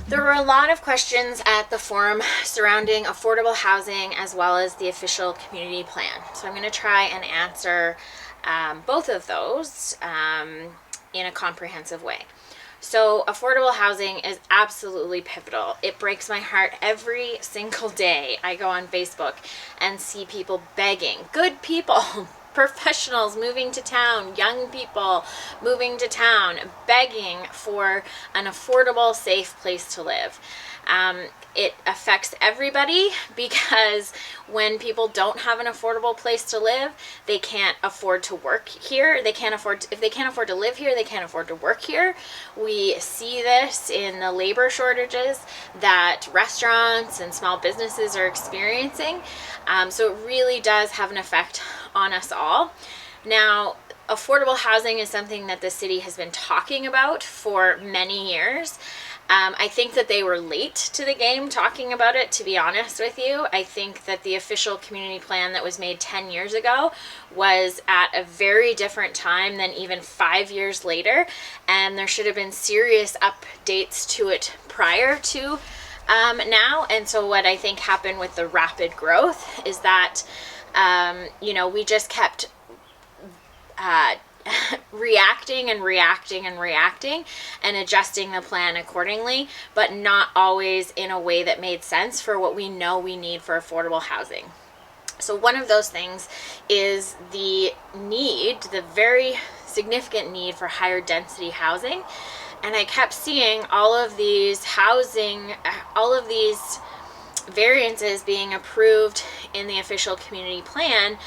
There were a lot of questions at the forum surrounding affordable housing as well as the official community plan. So I'm going to try and answer both of those in a comprehensive way. So affordable housing is absolutely pivotal. It breaks my heart every single day. I go on Facebook and see people begging, good people, professionals moving to town, young people moving to town, begging for an affordable, safe place to live. It affects everybody because when people don't have an affordable place to live, they can't afford to work here. If they can't afford to live here, they can't afford to work here. We see this in the labor shortages that restaurants and small businesses are experiencing. So it really does have an effect on us all. Now, affordable housing is something that the city has been talking about for many years. I think that they were late to the game talking about it, to be honest with you. I think that the official community plan that was made 10 years ago was at a very different time than even 5 years later, and there should have been serious updates to it prior to now. And so what I think happened with the rapid growth is that, we just kept reacting and adjusting the plan accordingly, but not always in a way that made sense for what we know we need for affordable housing. So one of those things is the very significant need for higher density housing. And I kept seeing all of these variances being approved in the official community plan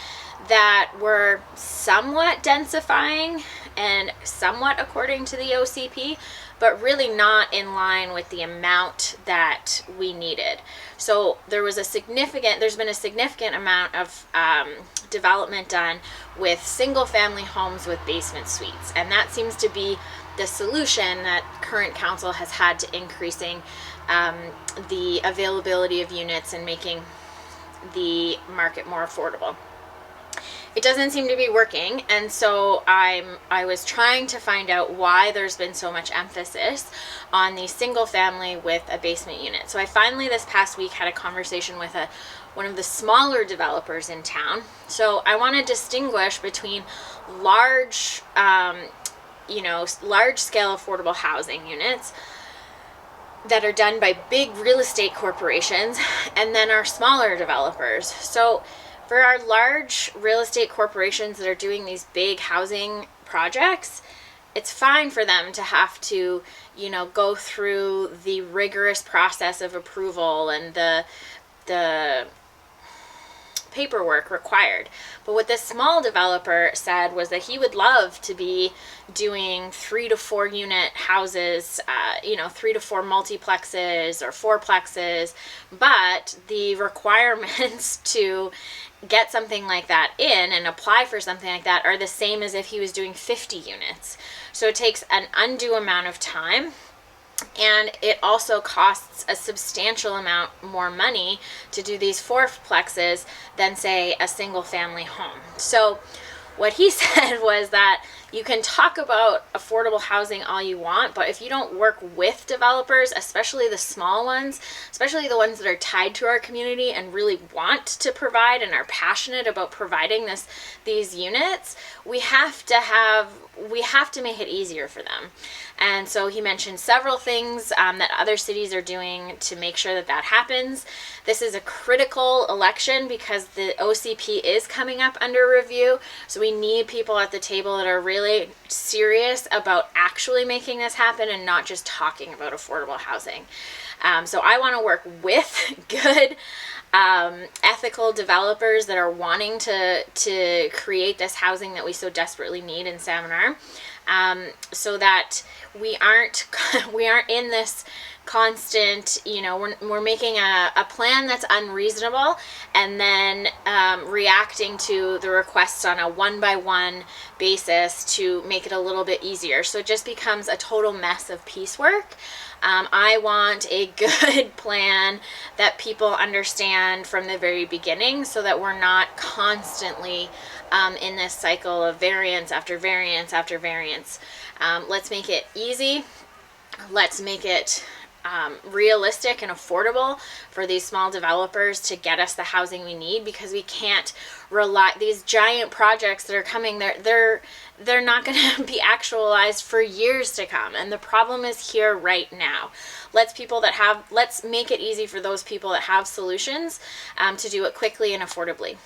that were somewhat densifying and somewhat according to the OCP, but really not in line with the amount that we needed. So there's been a significant amount of development done with single family homes with basement suites. And that seems to be the solution that current council has had to increasing the availability of units and making the market more affordable. It doesn't seem to be working, and so I was trying to find out why there's been so much emphasis on the single family with a basement unit. So I finally this past week had a conversation with one of the smaller developers in town. So I want to distinguish between large scale affordable housing units that are done by big real estate corporations and then our smaller developers. So for our large real estate corporations that are doing these big housing projects, it's fine for them to have to, go through the rigorous process of approval and the paperwork required. But what this small developer said was that he would love to be doing 3 to 4 unit houses, 3 to 4 multiplexes or fourplexes, but the requirements to get something like that in and apply for something like that are the same as if he was doing 50 units. So it takes an undue amount of time, and it also costs a substantial amount more money to do these fourplexes than, say, a single family home. So what he said was that you can talk about affordable housing all you want, but if you don't work with developers, especially the small ones, especially the ones that are tied to our community and really want to provide and are passionate about providing these units, we have to make it easier for them. And so he mentioned several things that other cities are doing to make sure that happens. This is a critical election because the OCP is coming up under review. So we need people at the table that are really serious about actually making this happen and not just talking about affordable housing. So I want to work with good ethical developers that are wanting to create this housing that we so desperately need in Salmon Arm, so that we aren't in this constant, we're making a plan that's unreasonable and then reacting to the requests on a one-by-one basis to make it a little bit easier. So it just becomes a total mess of piecework. I want a good plan that people understand from the very beginning so that we're not constantly in this cycle of variance after variance after variance. Let's make it easy. Let's make it realistic and affordable for these small developers to get us the housing we need, because we can't rely, these giant projects that are coming, they're not going to be actualized for years to come, and the problem is here right now. Let's make it easy for those people that have solutions to do it quickly and affordably.